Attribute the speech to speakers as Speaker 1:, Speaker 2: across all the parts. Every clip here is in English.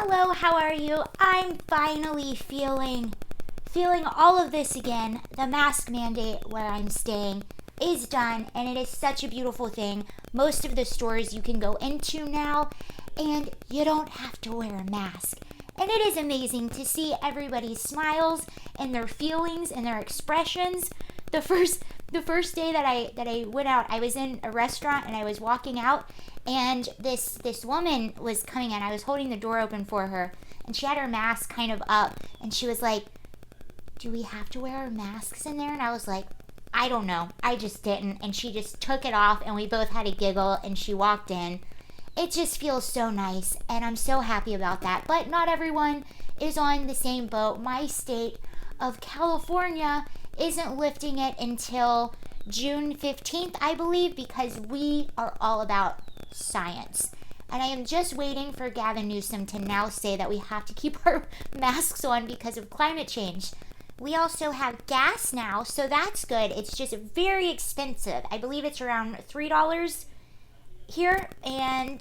Speaker 1: Hello, how are you? I'm finally feeling all of this again. The mask mandate where I'm staying is done, and it is such a beautiful thing. Most of the stores you can go into now, and you don't have to wear a mask. And it is amazing to see everybody's smiles and their feelings and their expressions. The first day that I went out, I was in a restaurant and I was walking out, and this woman was coming in. I was holding the door open for her, and she had her mask kind of up, and she was like, "Do we have to wear our masks in there?" And I was like, "I don't know. I just didn't." And she just took it off, and we both had a giggle, and she walked in. It just feels so nice, and I'm so happy about that. But not everyone is on the same boat. My state of California isn't lifting it until June 15th, I believe, because we are all about science. And I am just waiting for Gavin Newsom to now say that we have to keep our masks on because of climate change. We also have gas now, so that's good. It's just very expensive. I believe it's around $3 here, and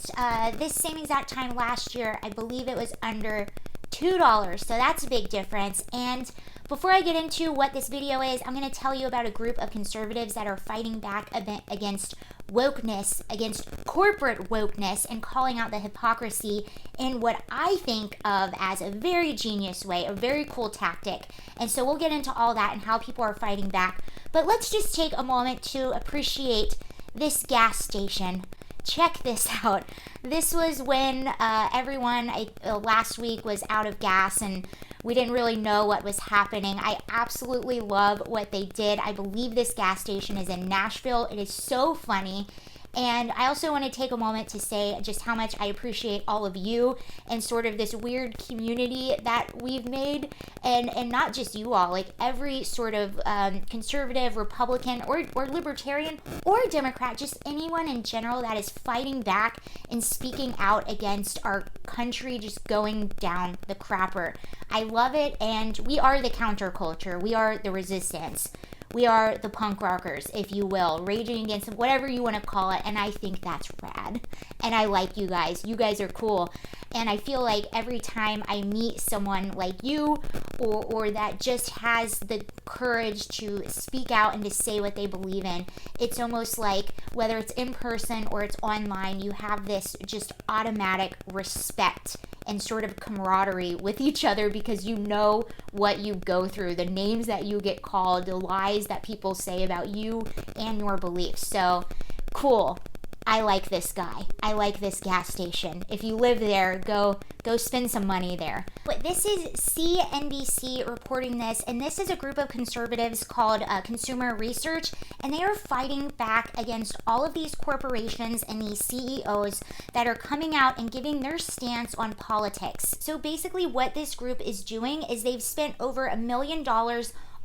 Speaker 1: this same exact time last year, I believe it was under $2, so that's a big difference. And before I get into what this video is, I'm going to tell you about a group of conservatives that are fighting back against wokeness, against corporate wokeness, and calling out the hypocrisy in what I think of as a very genius way, a very cool tactic. And so we'll get into all that and how people are fighting back. But let's just take a moment to appreciate this gas station. Check this out. This was when everyone last week was out of gas and we didn't really know what was happening. I absolutely love what they did. I believe this gas station is in Nashville. It is so funny. And I also want to take a moment to say just how much I appreciate all of you and sort of this weird community that we've made. And not just you all, like every sort of conservative, Republican, or libertarian, or Democrat, just anyone in general that is fighting back and speaking out against our country just going down the crapper. I love it, and we are the counterculture. We are the resistance. We are the punk rockers, if you will, raging against whatever you want to call it, and I think that's rad. And I like you guys. You guys are cool. And I feel like every time I meet someone like you or that just has the courage to speak out and to say what they believe in, it's almost like whether it's in person or it's online, you have this just automatic respect and sort of camaraderie with each other because you know what you go through, the names that you get called, the lies that people say about you and your beliefs. So cool. I like this guy. I like this gas station. If you live there, go spend some money there. But this is CNBC reporting this, and this is a group of conservatives called Consumer Research, and they are fighting back against all of these corporations and these CEOs that are coming out and giving their stance on politics. So basically what this group is doing is they've spent over $1 million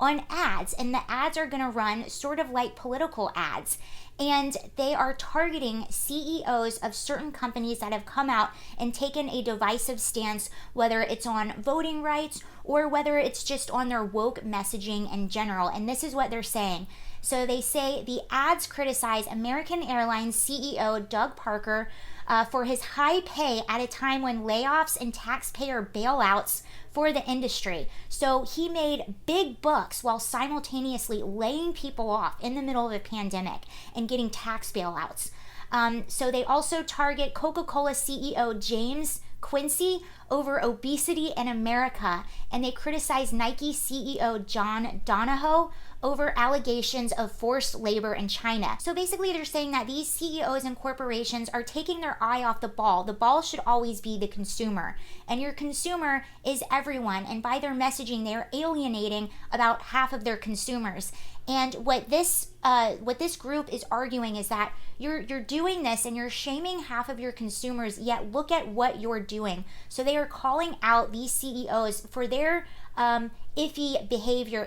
Speaker 1: on ads, and the ads are going to run sort of like political ads. And they are targeting CEOs of certain companies that have come out and taken a divisive stance, whether it's on voting rights or whether it's just on their woke messaging in general. And this is what they're saying. So they say the ads criticize American Airlines CEO Doug Parker for his high pay at a time when layoffs and taxpayer bailouts for the industry. So he made big bucks while simultaneously laying people off in the middle of a pandemic and getting tax bailouts. So they also target Coca-Cola CEO James Quincy over obesity in America, and they criticize Nike CEO John Donahoe over allegations of forced labor in China. So basically they're saying that these CEOs and corporations are taking their eye off the ball. The ball should always be the consumer, and your consumer is everyone, and by their messaging they are alienating about half of their consumers. And what this group is arguing is that you're doing this and you're shaming half of your consumers, yet look at what you're doing. So they are calling out these CEOs for their iffy behavior,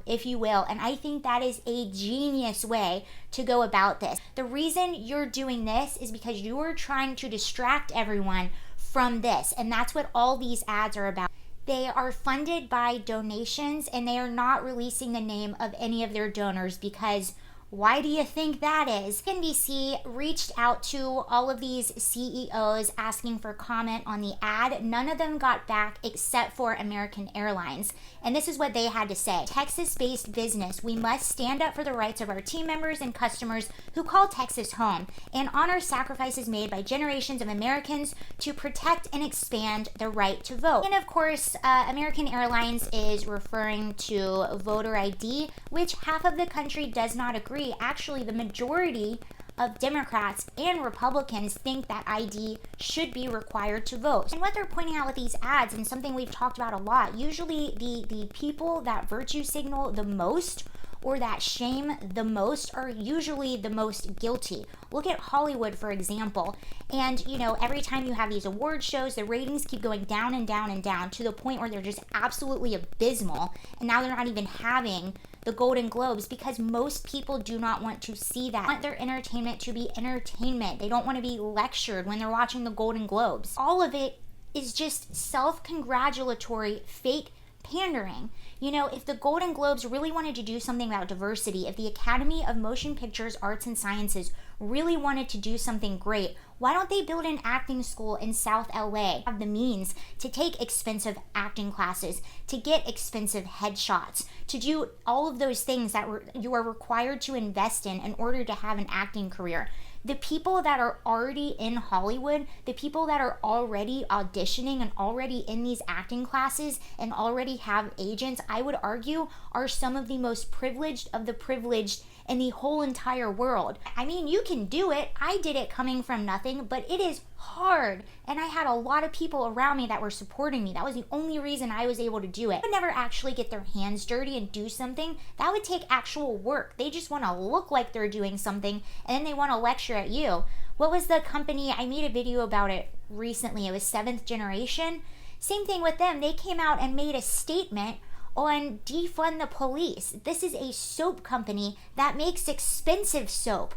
Speaker 1: if you will, and I think that is a genius way to go about this. The reason you're doing this is because you are trying to distract everyone from this, and that's what all these ads are about. They are funded by donations, and they are not releasing the name of any of their donors because Why do you think that is? NBC reached out to all of these CEOs asking for comment on the ad. None of them got back except for American Airlines. And this is what they had to say. Texas-based business, we must stand up for the rights of our team members and customers who call Texas home and honor sacrifices made by generations of Americans to protect and expand the right to vote. And of course, American Airlines is referring to voter ID, which half of the country does not agree. Actually, the majority of Democrats and Republicans think that ID should be required to vote. And what they're pointing out with these ads, and something we've talked about a lot, usually the people that virtue signal the most or that shame the most are usually the most guilty. Look at Hollywood, for example. And, you know, every time you have these award shows, the ratings keep going down and down and down to the point where they're just absolutely abysmal. And now they're not even having the Golden Globes because most people do not want to see that. They want their entertainment to be entertainment. They don't want to be lectured when they're watching the Golden Globes. All of it is just self-congratulatory, fake pandering. You know, if the Golden Globes really wanted to do something about diversity, if the Academy of Motion Pictures, Arts and Sciences really wanted to do something great, why don't they build an acting school in South LA? Have the means to take expensive acting classes, to get expensive headshots, to do all of those things that you are required to invest in order to have an acting career. The people that are already in Hollywood, the people that are already auditioning and already in these acting classes and already have agents, I would argue, are some of the most privileged of the privileged in the whole entire world. I mean, you can do it. I did it coming from nothing, but it is hard. And I had a lot of people around me that were supporting me. That was the only reason I was able to do it. They would never actually get their hands dirty and do something. That would take actual work. They just want to look like they're doing something and then they want to lecture at you. What was the company? I made a video about it recently. It was Seventh Generation. Same thing with them. They came out and made a statement on defund the police. This is a soap company that makes expensive soap.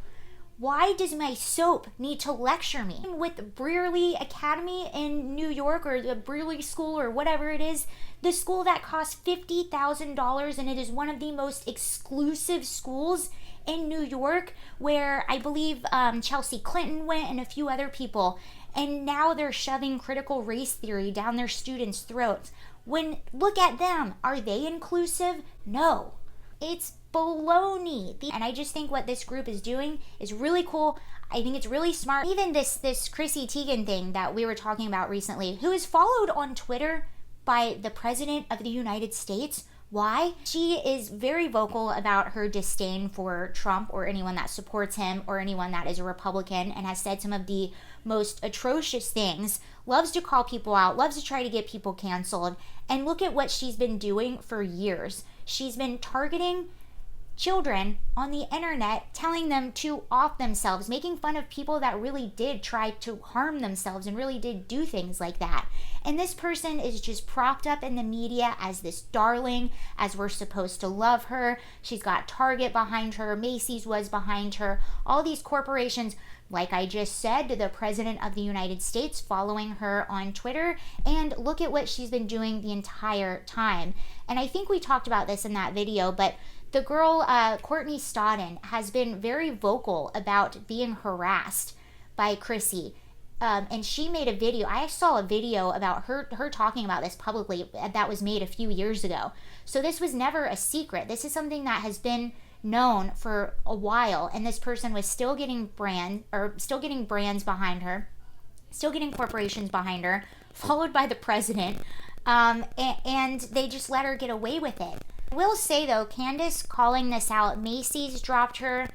Speaker 1: Why does my soap need to lecture me? With Brearley Academy in New York, or the Brearley School, or whatever it is, the school that costs $50,000, and it is one of the most exclusive schools in New York, where I believe Chelsea Clinton went and a few other people, and now they're shoving critical race theory down their students' throats. When, look at them, are they inclusive? No. It's baloney. And I just think what this group is doing is really cool. I think it's really smart. Even this Chrissy Teigen thing that we were talking about recently, who is followed on Twitter by the President of the United States. Why? She is very vocal about her disdain for Trump or anyone that supports him or anyone that is a Republican, and has said some of the most atrocious things, loves to call people out, loves to try to get people canceled. And look at what she's been doing for years. She's been targeting children on the internet, telling them to off themselves, making fun of people that really did try to harm themselves and really did do things like that. And this person is just propped up in the media as this darling, as we're supposed to love her. She's got Target behind her, Macy's was behind her, all these corporations, like I just said, to the President of the United States following her on Twitter. And look at what she's been doing the entire time. And I think we talked about this in that video, but the girl, Courtney Stodden, has been very vocal about being harassed by Chrissy. And she made a video. I saw a video about her talking about this publicly that was made a few years ago. So this was never a secret. This is something that has been known for a while, and this person was still getting brands behind her, still getting corporations behind her, followed by the president, and they just let her get away with it. I will say though, Candace calling this out, Macy's dropped her,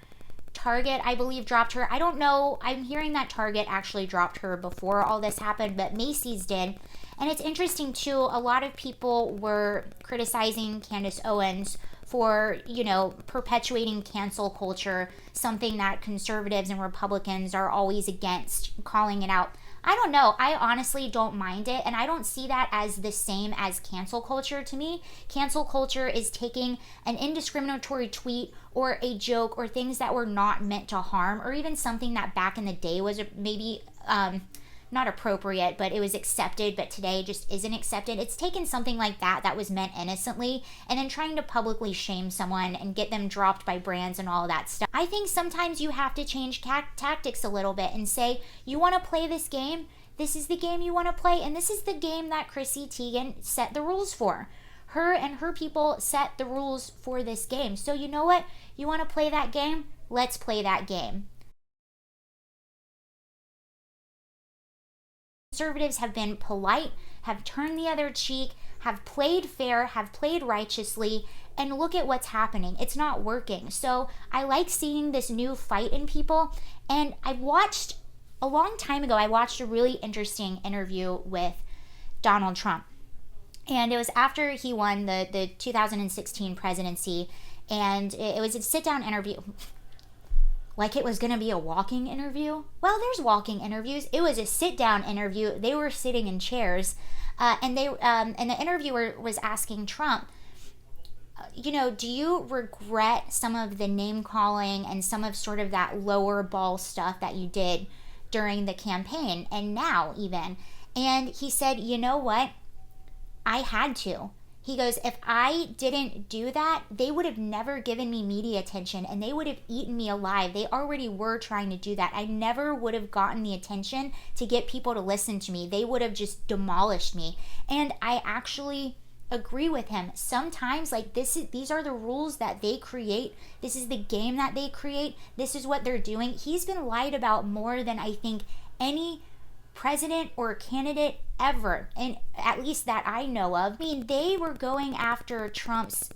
Speaker 1: Target, I believe, dropped her. I don't know. I'm hearing that Target actually dropped her before all this happened, but Macy's did. And it's interesting too, a lot of people were criticizing Candace Owens for, you know, perpetuating cancel culture, something that conservatives and Republicans are always against, calling it out. I don't know. I honestly don't mind it, and I don't see that as the same as cancel culture to me. Cancel culture is taking an indiscriminatory tweet or a joke or things that were not meant to harm, or even something that back in the day was maybe not appropriate, but it was accepted, but today just isn't accepted. It's taken something like that was meant innocently and then trying to publicly shame someone and get them dropped by brands and all of that stuff. I think sometimes you have to change tactics a little bit and say, you want to play this game? This is the game you want to play, and this is the game that Chrissy Teigen set the rules for. Her and her people set the rules for this game. So you know what? You want to play that game? Let's play that game. Conservatives have been polite, have turned the other cheek, have played fair, have played righteously, and look at what's happening. It's not working. So I like seeing this new fight in people, and a long time ago, I watched a really interesting interview with Donald Trump. And it was after he won the 2016 presidency, and it was a sit-down interview. Like it was going to be a walking interview. Well, there's walking interviews. It was a sit-down interview. They were sitting in chairs, and the interviewer was asking Trump, do you regret some of the name-calling and some of sort of that lower ball stuff that you did during the campaign and now even? And he said, you know what? I had to. He goes, if I didn't do that, they would have never given me media attention and they would have eaten me alive. They already were trying to do that. I never would have gotten the attention to get people to listen to me. They would have just demolished me. And I actually agree with him. Sometimes, like, these are the rules that they create. This is the game that they create. This is what they're doing. He's been lied about more than I think any president or candidate ever, and at least that I know of. I mean, they were going after Trump's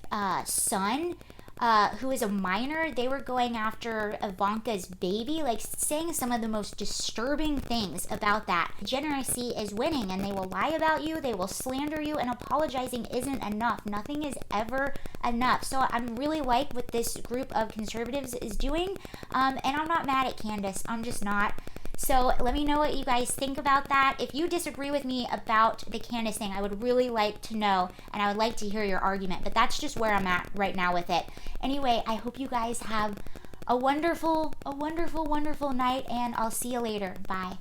Speaker 1: son, who is a minor. They were going after Ivanka's baby, like saying some of the most disturbing things about that. Degeneracy is winning, and they will lie about you, they will slander you, and apologizing isn't enough. Nothing is ever enough. So I'm really like what this group of conservatives is doing, and I'm not mad at Candace. I'm just not. So let me know what you guys think about that. If you disagree with me about the Candace thing, I would really like to know, and I would like to hear your argument. But that's just where I'm at right now with it. Anyway, I hope you guys have a wonderful, wonderful night, and I'll see you later. Bye.